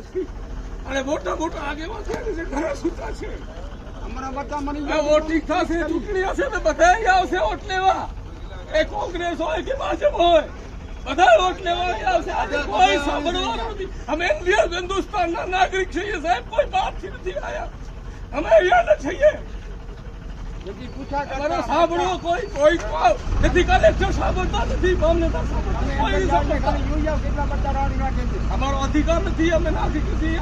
નથી અને મોટા મોટા આગેવાન છે ને જે ઘરે સૂતા છે અમારા બધા મને વોટ થશે ચૂંટણી હશે તો બધા આવશે વોટ લેવા એ કોંગ્રેસ હોય કે ભાજપ હોય બધા વોટ લેવા આવશે આજે કોઈ સાંભળવાનું નથી અમે ઇન્ડિયન હિન્દુસ્તાનના નાગરિક છીએ સાહેબ કોઈ બહારથી નથી આવ્યા અમે અહીંયા છીએ જેથી પૂછા અમારો સાંભળો કોઈ કોઈ નથી કલેક્ટર સાંભળતા નથી મામલતદાર સાંભળતા કોઈ ખાલી જોઈ જાવ કેટલા બધા રાડી રાખે છે અમારો અધિકાર નથી અમે નાગરિક નથી